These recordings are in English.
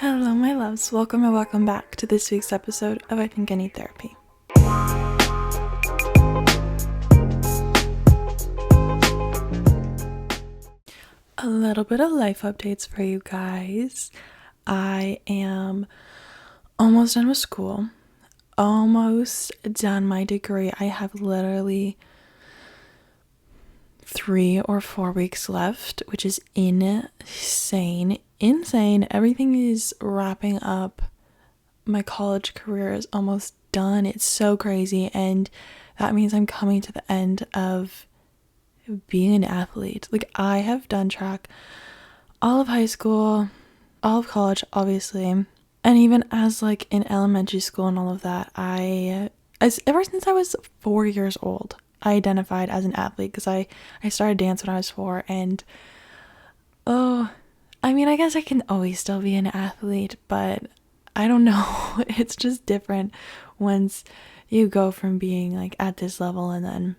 Hello, my loves. Welcome and welcome back to this week's episode of I Think I Need Therapy. A little bit of life updates for you guys. I am almost done with school, almost done my degree. I have literally 3 or 4 weeks left, which is insane. Everything is wrapping up. My college career is almost done. It's so crazy, and that means I'm coming to the end of being an athlete. Like, I have done track all of high school, all of college, obviously, and even as like in elementary school and all of that, ever since I was 4 years old, I identified as an athlete because I started dance when I was 4, and I guess I can always still be an athlete, but I don't know. It's just different once you go from being like at this level and then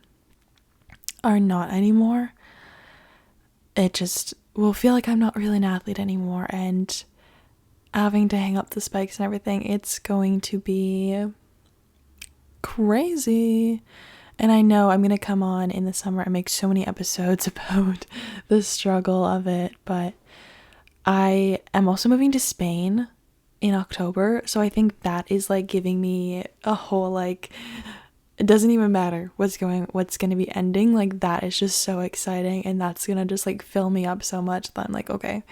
are not anymore. It just will feel like I'm not really an athlete anymore, and having to hang up the spikes and everything, it's going to be crazy. And I know I'm going to come on in the summer and make so many episodes about the struggle of it, but I am also moving to Spain in October, so I think that is like giving me a whole like, it doesn't even matter what's going to be ending. Like, that is just so exciting, and that's going to just like fill me up so much that I'm like, okay,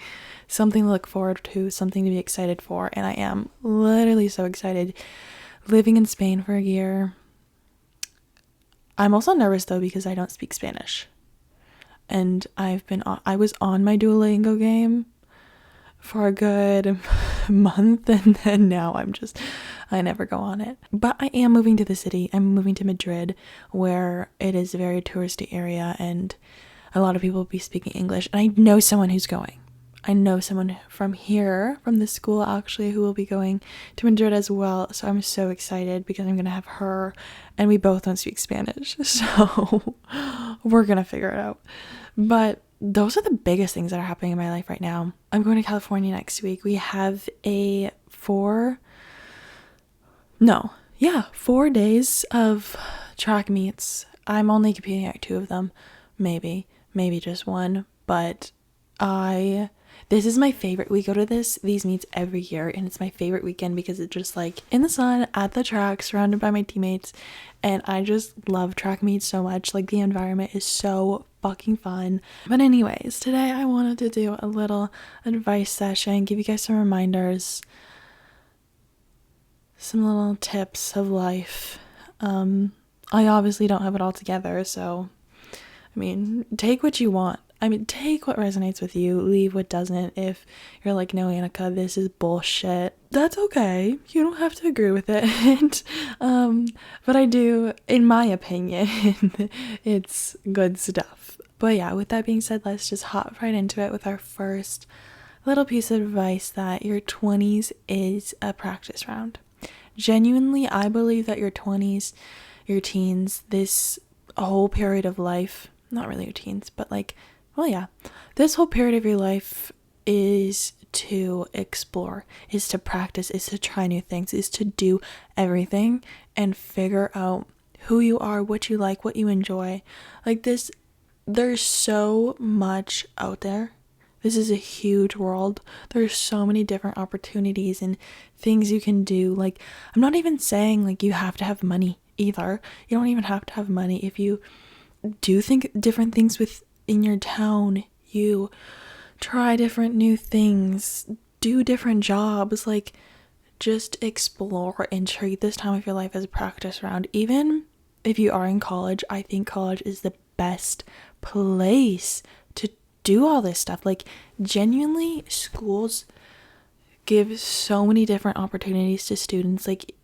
something to look forward to, something to be excited for. And I am literally so excited. Living in Spain for a year. I'm also nervous though because I don't speak Spanish, and I was on my Duolingo game for a good month, and then now I never go on it. But I am moving to the city. I'm moving to Madrid, where it is a very touristy area and a lot of people will be speaking English, and I know someone who's going. I know someone from here, from the school actually, who will be going to Madrid as well. So I'm so excited because I'm going to have her, and we both don't speak Spanish. So we're going to figure it out. But those are the biggest things that are happening in my life right now. I'm going to California next week. We have 4 days of track meets. I'm only competing at 2 of them, maybe just 1, but this is my favorite. We go to these meets every year, and it's my favorite weekend because it's just like in the sun at the track, surrounded by my teammates, and I just love track meets so much. Like, the environment is so fucking fun. But anyways, today I wanted to do a little advice session, give you guys some reminders, some little tips of life. I obviously don't have it all together, so take what you want. Take what resonates with you, leave what doesn't. If you're like, no, Annika, this is bullshit, that's okay. You don't have to agree with it. But I do, in my opinion, it's good stuff. But yeah, with that being said, let's just hop right into it with our first little piece of advice, that your 20s is a practice round. Genuinely, I believe that your 20s, your teens, this whole period of life, not really your teens, but like, well, yeah, this whole period of your life is to explore, is to practice, is to try new things, is to do everything and figure out who you are, what you like, what you enjoy. Like, there's so much out there. This is a huge world. There's so many different opportunities and things you can do. Like, I'm not even saying like you have to have money either. You don't even have to have money. If you do think different things within your town, you try different new things, do different jobs, like, just explore and treat this time of your life as a practice round. Even if you are in college, I think college is the best place to do all this stuff. Like, genuinely, schools give so many different opportunities to students. Like,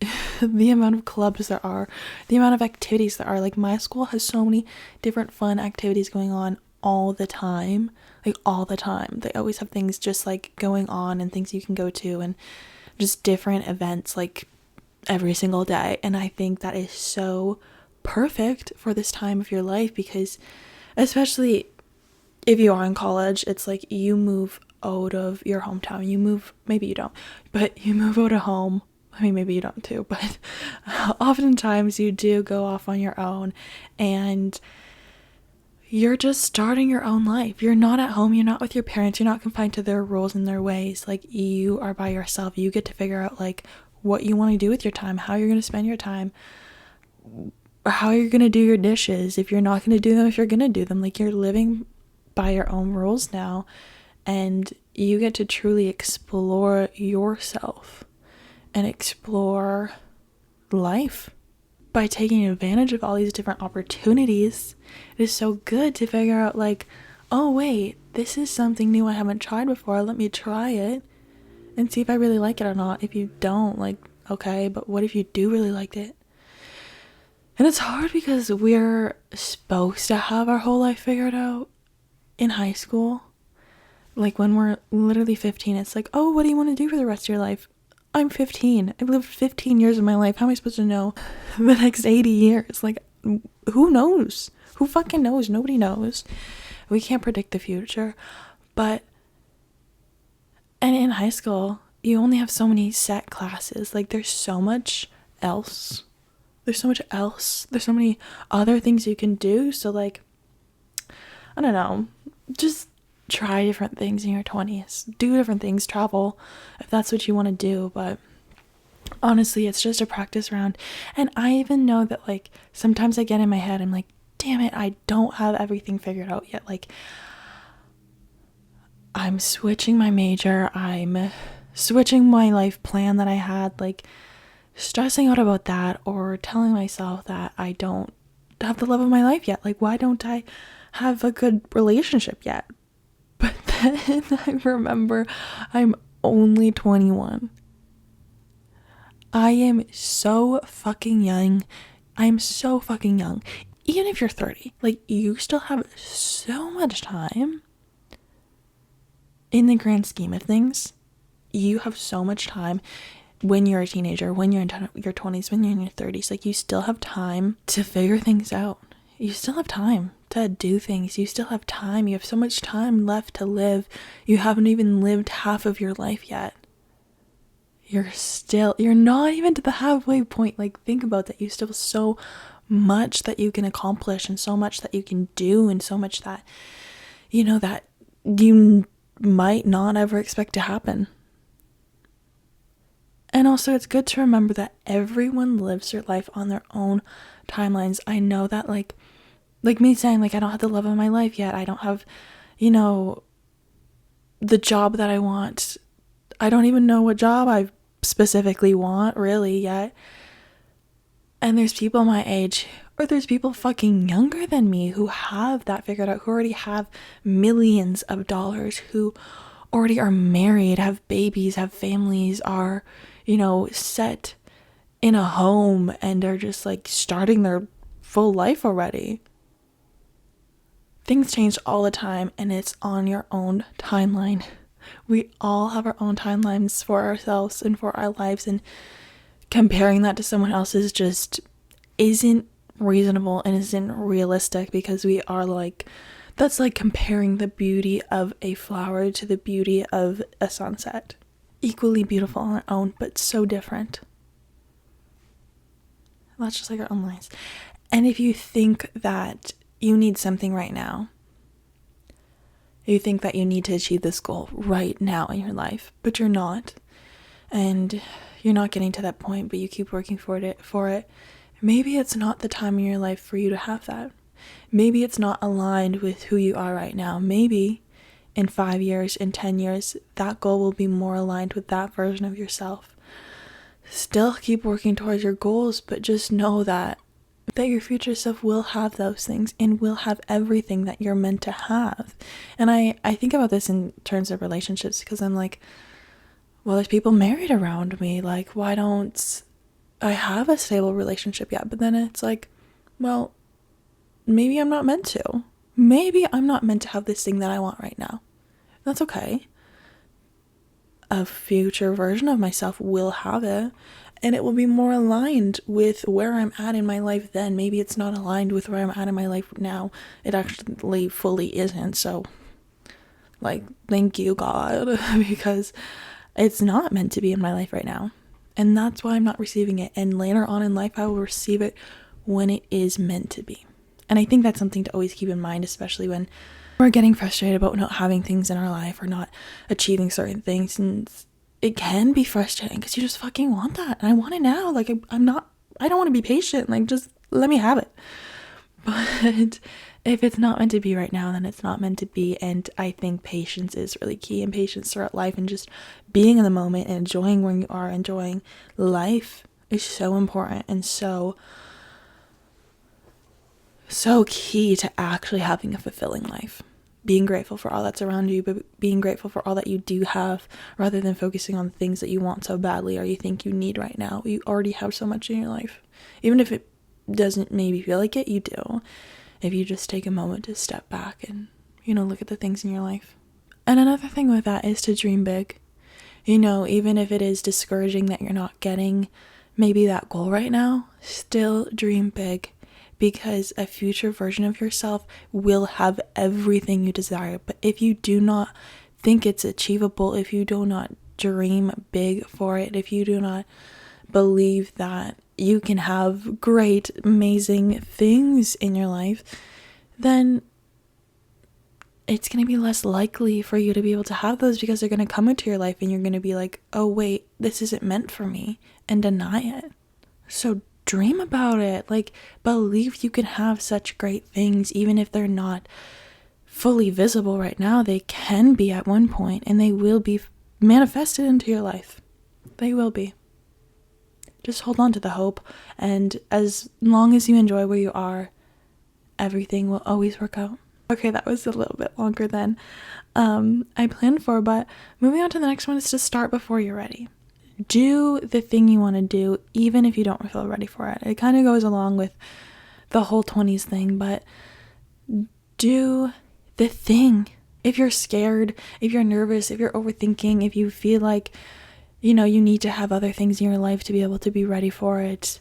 the amount of clubs there are, the amount of activities there are. Like, my school has so many different fun activities going on all the time. Like, all the time. They always have things just like going on and things you can go to, and just different events like every single day. And I think that is so perfect for this time of your life, because especially if you are in college, it's like you move out of your hometown. You move, maybe you don't, but you move out of home. I mean, maybe you don't too, but oftentimes you do go off on your own and you're just starting your own life. You're not at home. You're not with your parents. You're not confined to their rules and their ways. Like, you are by yourself. You get to figure out, like, what you want to do with your time, how you're going to spend your time, how you're going to do your dishes, if you're not going to do them, if you're going to do them. Like, you're living by your own rules now, and you get to truly explore yourself and explore life by taking advantage of all these different opportunities. It is so good to figure out, like, oh wait, this is something new I haven't tried before. Let me try it and see if I really like it or not. If you don't, like, okay, but what if you do really like it? And it's hard because we're supposed to have our whole life figured out in high school. Like, when we're literally 15, it's like, oh, what do you want to do for the rest of your life? I'm 15. I've lived 15 years of my life. How am I supposed to know the next 80 years? Like, who knows? Who fucking knows? Nobody knows. We can't predict the future. And in high school, you only have so many set classes. Like, there's so much else. There's so many other things you can do. So, like, I don't know. Just try different things in your 20s. Do different things. Travel if that's what you want to do. But honestly, it's just a practice round. And I even know that, like, sometimes I get in my head, I'm like, damn it, I don't have everything figured out yet. Like, I'm switching my major. I'm switching my life plan that I had. Like, stressing out about that, or telling myself that I don't have the love of my life yet. Like, why don't I have a good relationship yet? But then I remember I'm only 21. I am so fucking young. I'm so fucking young. Even if you're 30, like, you still have so much time. In the grand scheme of things, you have so much time when you're a teenager, when you're in your 20s, when you're in your 30s. Like, you still have time to figure things out. You still have time to do things. You still have time. You have so much time left to live. You haven't even lived half of your life yet. You're not even to the halfway point. Like, think about that. You still have so much that you can accomplish, and so much that you can do, and so much that, you know, that you might not ever expect to happen. And also, it's good to remember that everyone lives their life on their own timelines. I know that, like me saying, like, I don't have the love of my life yet. I don't have, you know, the job that I want. I don't even know what job I specifically want, really, yet. And there's people my age, or there's people fucking younger than me who have that figured out, who already have millions of dollars, who already are married, have babies, have families, are, you know, set in a home, and are just, like, starting their full life already. Things change all the time, and it's on your own timeline. We all have our own timelines for ourselves and for our lives, and comparing that to someone else's just isn't reasonable and isn't realistic, because we are, like, that's like comparing the beauty of a flower to the beauty of a sunset. Equally beautiful on their own, but so different. That's just like our own lives. And if you think that you need something right now, you think that you need to achieve this goal right now in your life, but you're not, and you're not getting to that point, but you keep working for it, maybe it's not the time in your life for you to have that. Maybe it's not aligned with who you are right now. Maybe in 5 years, in 10 years, that goal will be more aligned with that version of yourself. Still keep working towards your goals, but just know that your future self will have those things and will have everything that you're meant to have. And I think about this in terms of relationships, because I'm like, well, there's people married around me. Like, why don't I have a stable relationship yet? But then it's like, well, maybe I'm not meant to. Maybe I'm not meant to have this thing that I want right now. That's okay. A future version of myself will have it, and it will be more aligned with where I'm at in my life then. Maybe it's not aligned with where I'm at in my life now. It actually fully isn't, so Like, thank you, God, because it's not meant to be in my life right now. And that's why I'm not receiving it. And later on in life, I will receive it when it is meant to be. And I think that's something to always keep in mind, especially when we're getting frustrated about not having things in our life or not achieving certain things. And it can be frustrating because you just fucking want that. And I want it now. Like, I don't want to be patient. Like, just let me have it. But if it's not meant to be right now, then it's not meant to be. And I think patience is really key, and patience throughout life, and just being in the moment and enjoying where you are, enjoying life is so important and so key to actually having a fulfilling life. Being grateful for all that's around you, but being grateful for all that you do have, rather than focusing on things that you want so badly or you think you need right now. You already have so much in your life. Even if it doesn't maybe feel like it, you do. If you just take a moment to step back and, look at the things in your life. And another thing with that is to dream big. Even if it is discouraging that you're not getting maybe that goal right now, still dream big, because a future version of yourself will have everything you desire. But if you do not think it's achievable, if you do not dream big for it, if you do not believe that you can have great, amazing things in your life, then it's going to be less likely for you to be able to have those, because they're going to come into your life and you're going to be like, oh wait, this isn't meant for me, and deny it. So dream about it. Like, believe you can have such great things, even if they're not fully visible right now. They can be at one point, and they will be manifested into your life. They will be. Just hold on to the hope, and as long as you enjoy where you are, everything will always work out. Okay, that was a little bit longer than I planned for, but moving on to the next one is to start before you're ready. Do the thing you want to do, even if you don't feel ready for it. It kind of goes along with the whole 20s thing, but do the thing. If you're scared, if you're nervous, if you're overthinking, if you feel like you need to have other things in your life to be able to be ready for it,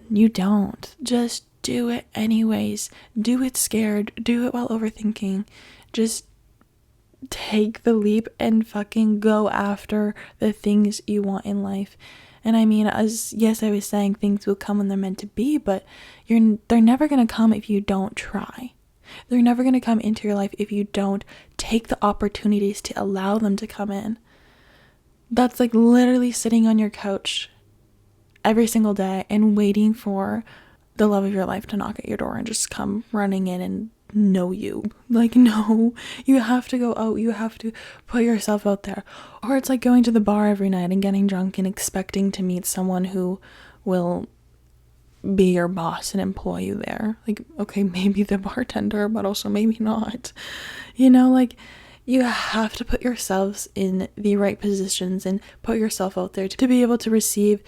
you don't. Just do it anyways. Do it scared. Do it while overthinking. Just take the leap and fucking go after the things you want in life. And I mean, I was saying things will come when they're meant to be, but they're never going to come if you don't try. They're never going to come into your life if you don't take the opportunities to allow them to come in. That's like literally sitting on your couch every single day and waiting for the love of your life to knock at your door and just come running in and know you. Like, no, you have to go out. You have to put yourself out there. Or it's like going to the bar every night and getting drunk and expecting to meet someone who will be your boss and employ you there. Like, okay, maybe the bartender, but also maybe not. You have to put yourselves in the right positions and put yourself out there to be able to receive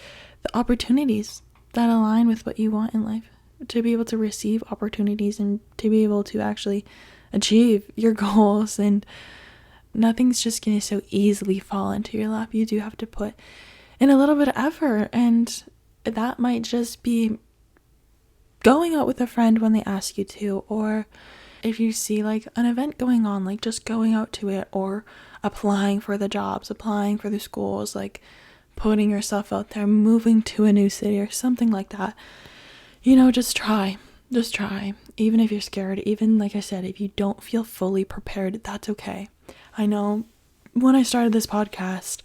the opportunities that align with what you want in life, to be able to receive opportunities and to be able to actually achieve your goals. And nothing's just going to so easily fall into your lap. You do have to put in a little bit of effort, and that might just be going out with a friend when they ask you to, or if you see like an event going on, like just going out to it, or applying for the jobs, applying for the schools, like putting yourself out there, moving to a new city or something like that. Just try. Even if you're scared, even like I said, if you don't feel fully prepared, that's okay. I know when I started this podcast,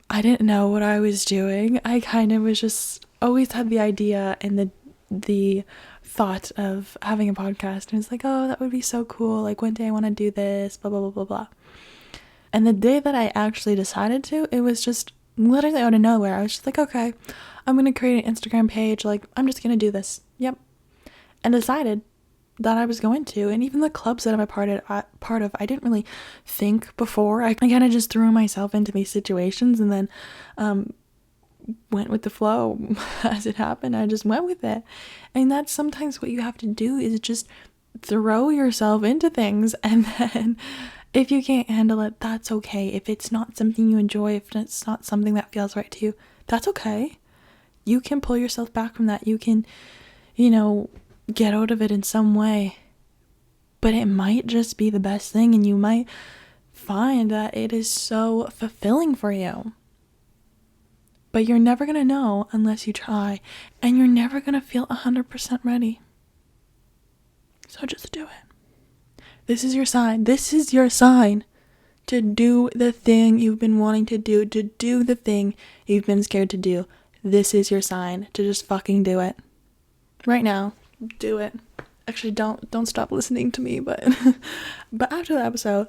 I didn't know what I was doing. I kind of was just always had the idea and the thought of having a podcast, and it's like, oh, that would be so cool, like one day I want to do this, blah blah blah blah blah. And the day that I actually decided to, it was just literally out of nowhere. I was just like, okay, I'm gonna create an Instagram page, like I'm just gonna do this, yep, and decided that I was going to. And even the clubs that I'm a part of, I didn't really think before. I kind of just threw myself into these situations and then went with the flow as it happened. I just went with it. And that's sometimes what you have to do, is just throw yourself into things, and then if you can't handle it, that's okay. If it's not something you enjoy, if it's not something that feels right to you, that's okay. You can pull yourself back from that. You can, get out of it in some way. but it might just be the best thing, and you might find that it is so fulfilling for you. But you're never going to know unless you try, and you're never going to feel 100% ready. So just do it. This is your sign. This is your sign to do the thing you've been wanting to do the thing you've been scared to do. This is your sign to just fucking do it. Right now, do it. Actually, don't stop listening to me, but after the episode,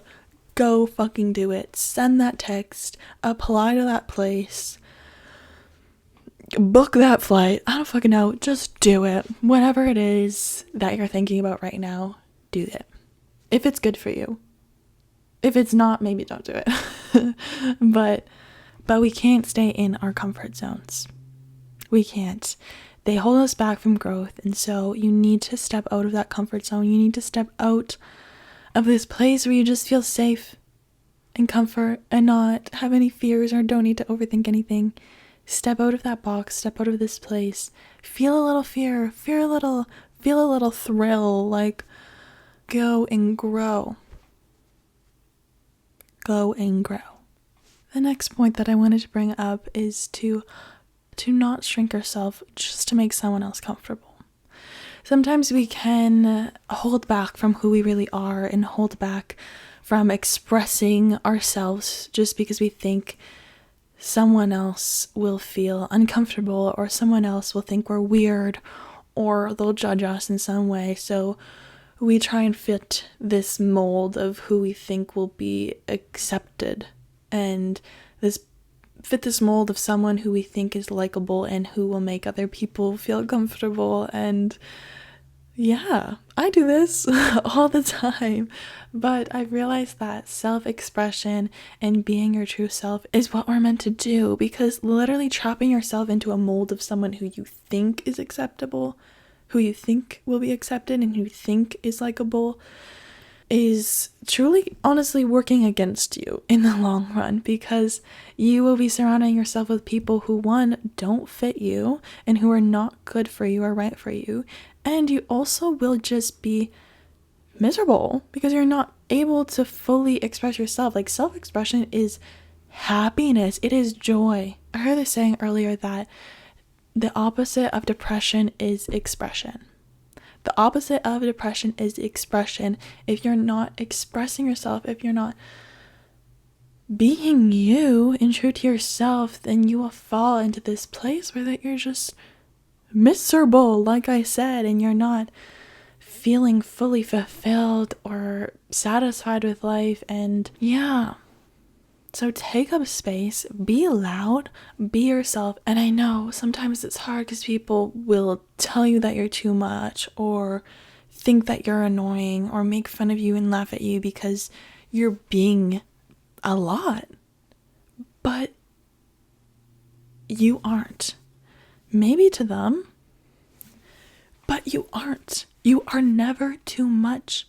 go fucking do it. Send that text, apply to that place, book that flight. I don't fucking know. Just do it. Whatever it is that you're thinking about right now, do it. If it's good for you. If it's not, maybe don't do it. But we can't stay in our comfort zones. We can't. They hold us back from growth, and so you need to step out of that comfort zone. You need to step out of this place where you just feel safe and comfort and not have any fears or don't need to overthink anything. Step out of that box, step out of this place. Feel a little fear, feel a little thrill, like go and grow. Go and grow. The next point that I wanted to bring up is to not shrink yourself just to make someone else comfortable. Sometimes we can hold back from who we really are and hold back from expressing ourselves just because we think someone else will feel uncomfortable or someone else will think we're weird or they'll judge us in some way. So we try and fit this mold of who we think will be accepted and fit this mold of someone who we think is likable and who will make other people feel comfortable. And yeah, I do this all the time, but I've realized that self-expression and being your true self is what we're meant to do, because literally trapping yourself into a mold of someone who you think is acceptable, who you think will be accepted and who you think is likable is truly, honestly, working against you in the long run, because you will be surrounding yourself with people who, one, don't fit you and who are not good for you or right for you, and you also will just be miserable because you're not able to fully express yourself. Like, self-expression is happiness, it is joy. I heard this saying earlier that the opposite of depression is expression. The opposite of depression is expression. If you're not expressing yourself, if you're not being you and true to yourself, then you will fall into this place where that you're just miserable, like I said, and you're not feeling fully fulfilled or satisfied with life. And yeah, so take up space, be loud, be yourself. And I know sometimes it's hard because people will tell you that you're too much or think that you're annoying or make fun of you and laugh at you because you're being a lot. But you aren't. Maybe to them, but you aren't. You are never too much.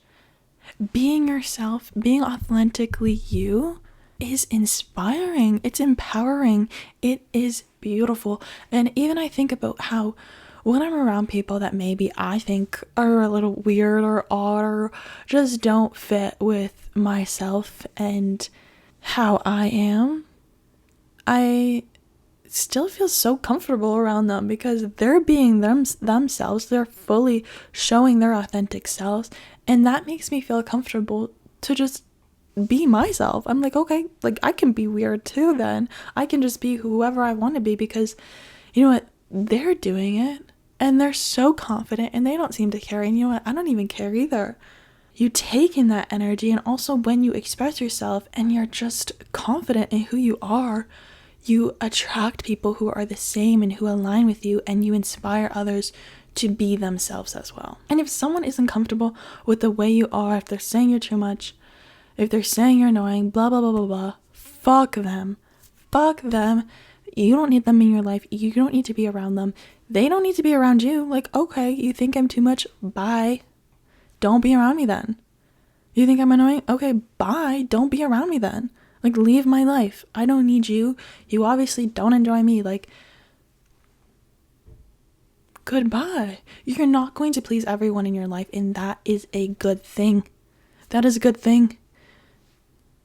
Being yourself, being authentically you, is inspiring, it's empowering, it is beautiful. And even I think about how when I'm around people that maybe I think are a little weird or odd or just don't fit with myself and how I am, I still feel so comfortable around them because they're being themselves, they're fully showing their authentic selves, and that makes me feel comfortable to just be myself. I'm like, okay, like I can be weird too then. I can just be whoever I want to be because you know what? They're doing it and they're so confident and they don't seem to care. And you know what? I don't even care either. You take in that energy, and also when you express yourself and you're just confident in who you are, you attract people who are the same and who align with you, and you inspire others to be themselves as well. And if someone isn't comfortable with the way you are, if they're saying you're too much, if they're saying you're annoying, blah, blah, blah, blah, blah, fuck them. Fuck them. You don't need them in your life. You don't need to be around them. They don't need to be around you. Like, okay, you think I'm too much? Bye. Don't be around me then. You think I'm annoying? Okay, bye. Don't be around me then. Like, leave my life. I don't need you. You obviously don't enjoy me. Like, goodbye. You're not going to please everyone in your life, and that is a good thing. That is a good thing.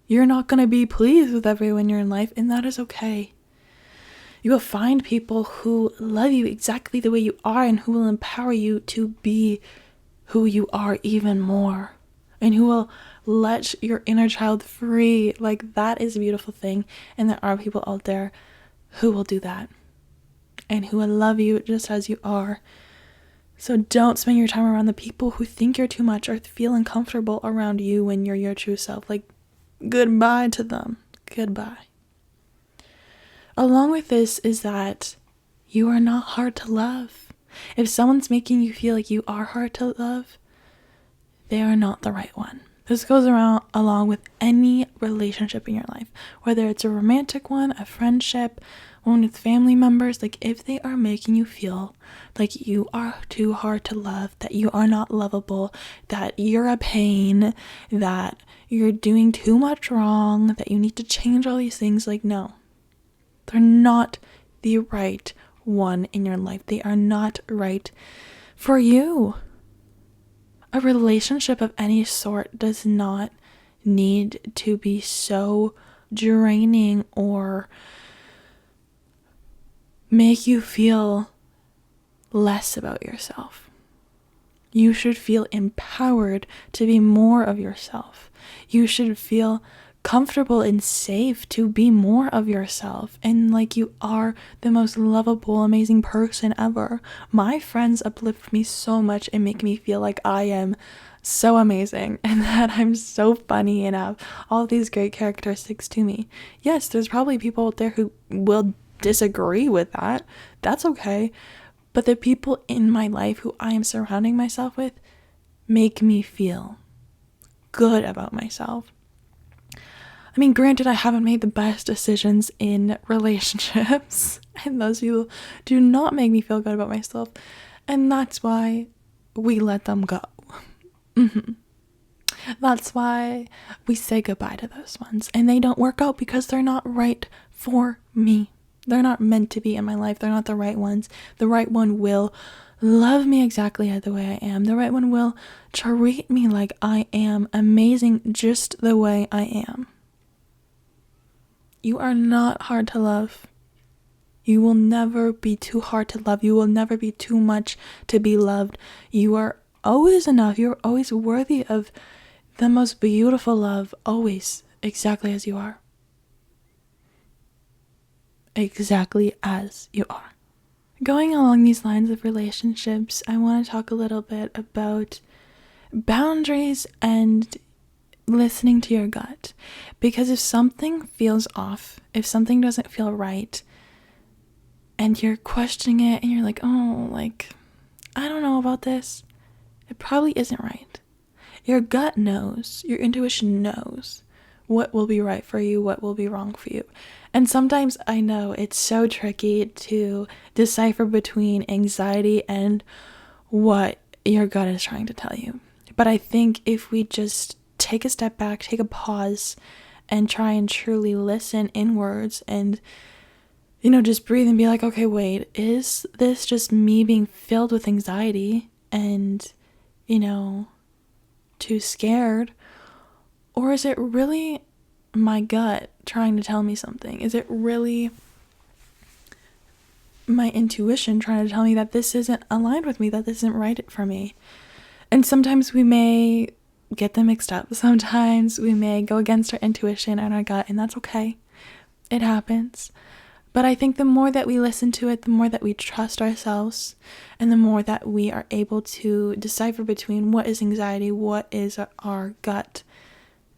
You're not going to be pleased with everyone you're in life, and that is okay. You will find people who love you exactly the way you are and who will empower you to be who you are even more, and who will let your inner child free. Like, that is a beautiful thing, and there are people out there who will do that and who will love you just as you are. So don't spend your time around the people who think you're too much or feel uncomfortable around you when you're your true self. Like, goodbye to them. Goodbye. Along with this is that you are not hard to love. If someone's making you feel like you are hard to love, they are not the right one. This goes along with any relationship in your life, whether it's a romantic one, a friendship, one with family members. Like, if they are making you feel like you are too hard to love, that you are not lovable, that you're a pain, that you're doing too much wrong, that you need to change all these things, like, no. They're not the right one in your life. They are not right for you. A relationship of any sort does not need to be so draining or make you feel less about yourself. You should feel empowered to be more of yourself. You should feel comfortable and safe to be more of yourself, and like you are the most lovable, amazing person ever. My friends uplift me so much and make me feel like I am so amazing and that I'm so funny and have all these great characteristics to me. Yes, there's probably people out there who will disagree with that. That's okay. But the people in my life who I am surrounding myself with make me feel good about myself. I mean, granted, I haven't made the best decisions in relationships, and those people do not make me feel good about myself, and that's why we let them go. That's why we say goodbye to those ones, and they don't work out because they're not right for me. They're not meant to be in my life. They're not the right ones. The right one will love me exactly the way I am. The right one will treat me like I am amazing just the way I am. You are not hard to love. You will never be too hard to love. You will never be too much to be loved. You are always enough. You're always worthy of the most beautiful love, always, exactly as you are. Exactly as you are. Going along these lines of relationships, I want to talk a little bit about boundaries and listening to your gut. Because if something feels off, if something doesn't feel right, and you're questioning it and you're like, oh, like, I don't know about this, it probably isn't right. Your gut knows, your intuition knows what will be right for you, what will be wrong for you. And sometimes I know it's so tricky to decipher between anxiety and what your gut is trying to tell you. But I think if we just take a step back, take a pause, and try and truly listen inwards and, just breathe and be like, okay, wait, is this just me being filled with anxiety and, too scared? Or is it really my gut trying to tell me something? Is it really my intuition trying to tell me that this isn't aligned with me, that this isn't right for me? And sometimes we may get them mixed up. Sometimes we may go against our intuition and our gut, and that's okay. It happens. But I think the more that we listen to it, the more that we trust ourselves, and the more that we are able to decipher between what is anxiety, what is our gut,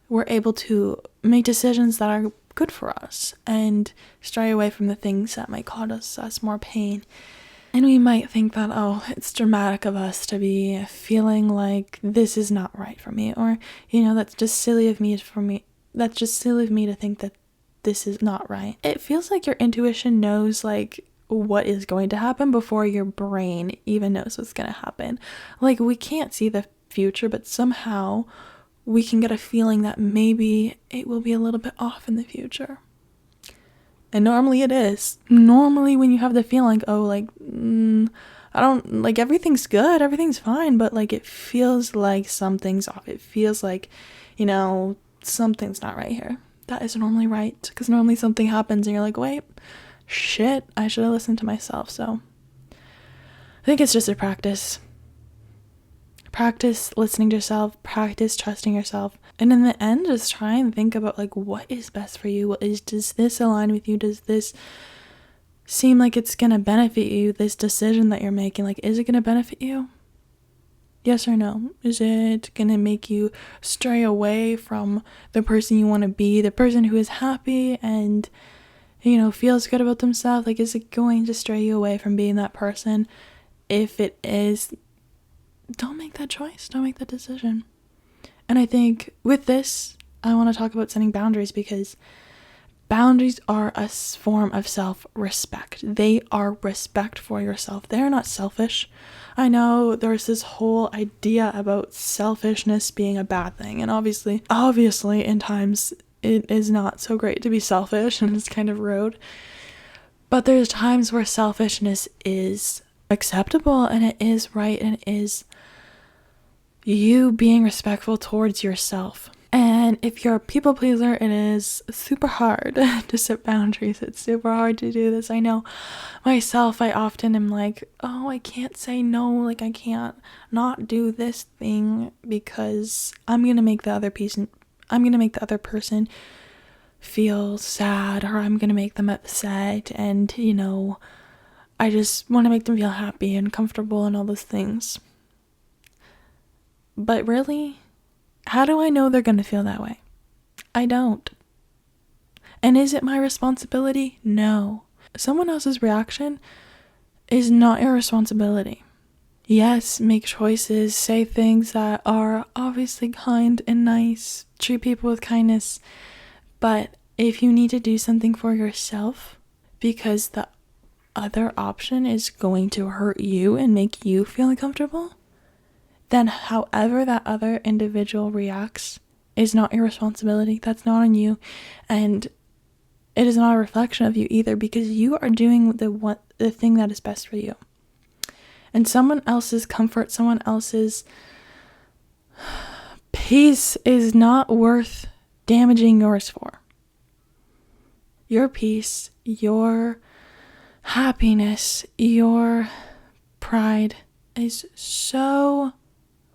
we're able to make decisions that are good for us and stray away from the things that might cause us more pain. And we might think that, oh, it's dramatic of us to be feeling like this is not right for me, or, that's just silly of me That's just silly of me to think that this is not right. It feels like your intuition knows, like, what is going to happen before your brain even knows what's going to happen. Like, we can't see the future, but somehow we can get a feeling that maybe it will be a little bit off in the future. And normally it is. Normally when you have the feeling, oh, like, I don't, like, everything's good, everything's fine, but, like, it feels like something's off. It feels like, something's not right here. That is normally right, because normally something happens and you're like, wait, shit, I should have listened to myself. So I think it's just a practice. Practice listening to yourself, practice trusting yourself, and in the end, just try and think about, like, what is best for you. Does this align with you? Does this seem like it's gonna benefit you? This decision that you're making, like, is it gonna benefit you? Yes or no? Is it gonna make you stray away from the person you want to be, the person who is happy and feels good about themselves? Like, is it going to stray you away from being that person? If it is, don't make that choice. Don't make that decision. And I think with this, I want to talk about setting boundaries, because boundaries are a form of self-respect. They are respect for yourself. They're not selfish. I know there's this whole idea about selfishness being a bad thing. And obviously, in times, it is not so great to be selfish and it's kind of rude. But there's times where selfishness is acceptable and it is right and it is you being respectful towards yourself. And if you're a people pleaser, it is super hard to set boundaries. It's super hard to do this. I know myself, I often am like, oh, I can't say no. Like, I can't not do this thing because I'm going to make the other person feel sad, or I'm going to make them upset. And, I just want to make them feel happy and comfortable and all those things. But really, how do I know they're going to feel that way? I don't. And is it my responsibility? No. Someone else's reaction is not your responsibility. Yes, make choices, say things that are obviously kind and nice, treat people with kindness. But if you need to do something for yourself because the other option is going to hurt you and make you feel uncomfortable, then however that other individual reacts is not your responsibility. That's not on you. And it is not a reflection of you either, because you are doing the thing that is best for you. And someone else's comfort, someone else's peace is not worth damaging yours for. Your peace, your happiness, your pride is so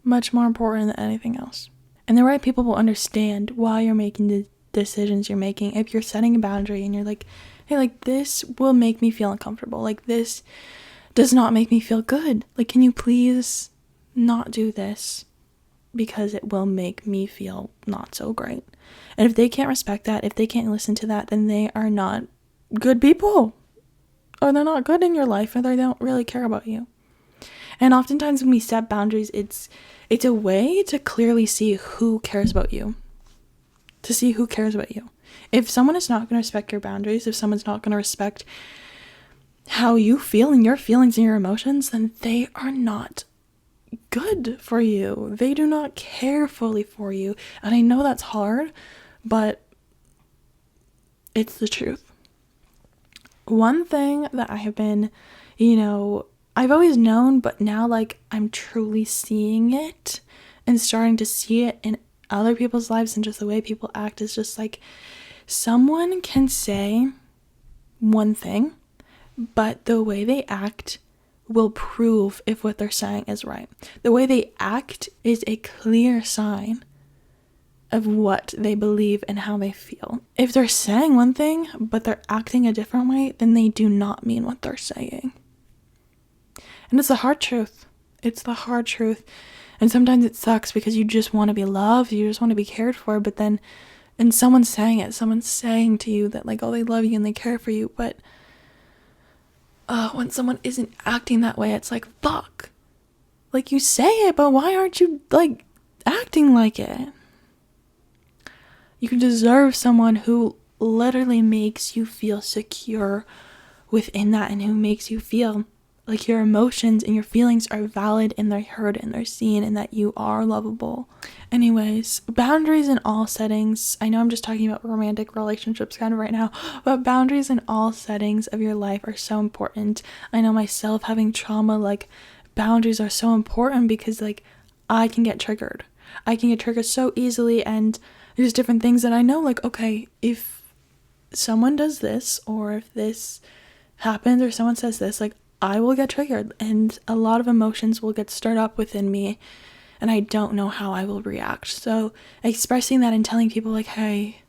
much more important than anything else. And the right people will understand why you're making the decisions you're making. If you're setting a boundary and you're like, hey, like, this will make me feel uncomfortable. Like, this does not make me feel good. Like, can you please not do this because it will make me feel not so great? And if they can't respect that, if they can't listen to that, then they are not good people, or they're not good in your life, or they don't really care about you. And oftentimes when we set boundaries, it's a way to clearly see who cares about you. To see who cares about you. If someone is not going to respect your boundaries, if someone's not going to respect how you feel and your feelings and your emotions, then they are not good for you. They do not care fully for you. And I know that's hard, but it's the truth. One thing that I have been, I've always known, but now, like, I'm truly seeing it and starting to see it in other people's lives and just the way people act is just like, someone can say one thing, but the way they act will prove if what they're saying is right. The way they act is a clear sign of what they believe and how they feel. If they're saying one thing, but they're acting a different way, then they do not mean what they're saying. And it's the hard truth. It's the hard truth. And sometimes it sucks because you just want to be loved, you just want to be cared for, but then, and someone's saying it, someone's saying to you that, like, oh, they love you and they care for you, but when someone isn't acting that way, it's like, fuck. Like, you say it, but why aren't you, like, acting like it? You deserve someone who literally makes you feel secure within that and who makes you feel like your emotions and your feelings are valid and they're heard and they're seen and that you are lovable. Anyways, boundaries in all settings. I know I'm just talking about romantic relationships kind of right now, but boundaries in all settings of your life are so important. I know myself having trauma, like boundaries are so important because like I can get triggered. I can get triggered so easily, and there's different things that I know, like, okay, if someone does this or if this happens or someone says this, like I will get triggered and a lot of emotions will get stirred up within me and I don't know how I will react. So expressing that and telling people like, hey,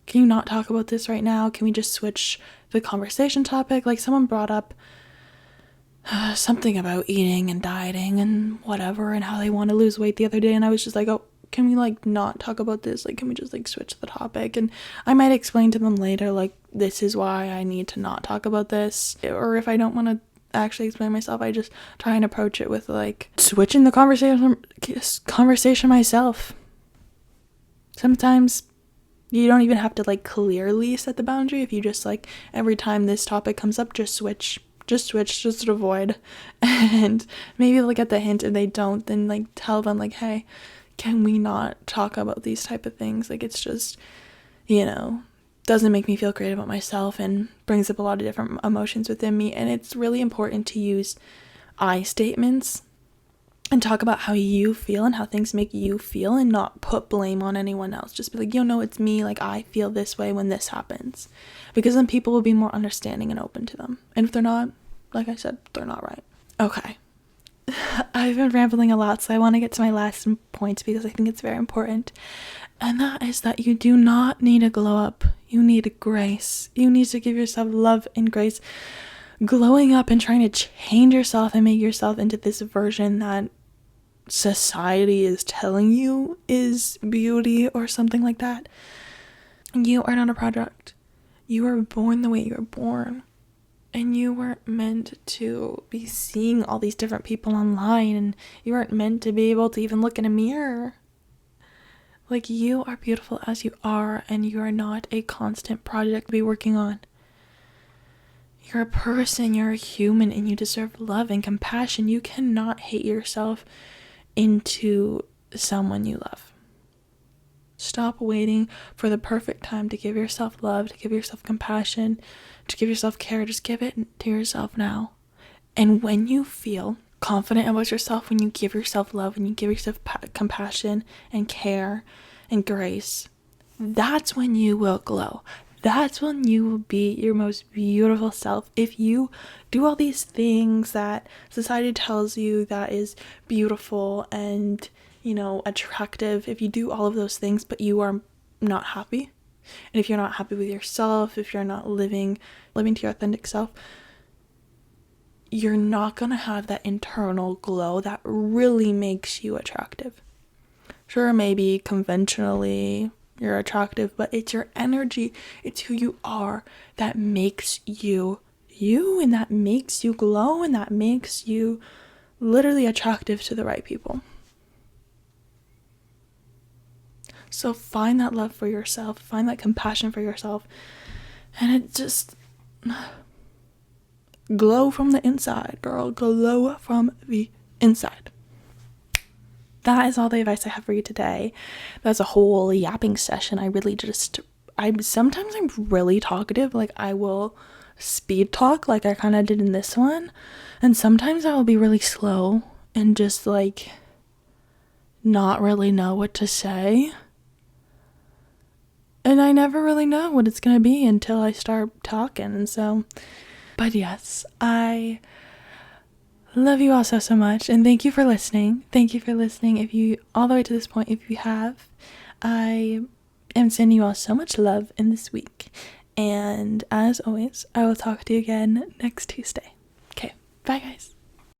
can you not talk about this right now? Can we just switch the conversation topic? Like someone brought up something about eating and dieting and whatever and how they want to lose weight the other day, and I was just like, oh, can we like not talk about this? Like, can we just like switch the topic? And I might explain to them later, like, this is why I need to not talk about this. Or if I don't want to actually explain myself, I just try and approach it with like switching the conversation myself. Sometimes you don't even have to like clearly set the boundary. If you just like every time this topic comes up, just avoid. And maybe they'll get the hint. If they don't, then like tell them like, hey, can we not talk about these type of things? Like it's just, doesn't make me feel great about myself and brings up a lot of different emotions within me. And it's really important to use I statements and talk about how you feel and how things make you feel and not put blame on anyone else. Just be like, it's me. Like I feel this way when this happens, because then people will be more understanding and open to them. And if they're not, like I said, they're not right. Okay. I've been rambling a lot, so I want to get to my last point because I think it's very important. And that is that you do not need to glow up. You need grace. You need to give yourself love and grace. Glowing up and trying to change yourself and make yourself into this version that society is telling you is beauty or something like that. You are not a product. You are born the way you were born. And you weren't meant to be seeing all these different people online, and you weren't meant to be able to even look in a mirror. Like, you are beautiful as you are, and you are not a constant project to be working on. You're a person, you're a human, and you deserve love and compassion. You cannot hate yourself into someone you love. Stop waiting for the perfect time to give yourself love, to give yourself compassion, to give yourself care. Just give it to yourself now. And when you feel confident about yourself, when you give yourself love, when you give yourself compassion and care and grace, that's when you will glow. That's when you will be your most beautiful self. If you do all these things that society tells you that is beautiful and attractive, if you do all of those things, but you are not happy, and if you're not happy with yourself, if you're not living to your authentic self, you're not gonna have that internal glow that really makes you attractive. Sure, maybe conventionally you're attractive, but it's your energy, it's who you are that makes you you, and that makes you glow, and that makes you literally attractive to the right people. So find that love for yourself, find that compassion for yourself, and it just glow from the inside, girl. Glow from the inside. That is all the advice I have for you today. That's a whole yapping session. Sometimes I'm really talkative. Like I will speed talk like I kind of did in this one. And sometimes I will be really slow and just like not really know what to say. And I never really know what it's going to be until I start talking. And so, but yes, I love you all so much. And thank you for listening. Thank you for listening. If you, all the way to this point, if you have, I am sending you all so much love in this week. And as always, I will talk to you again next Tuesday. Okay, bye guys.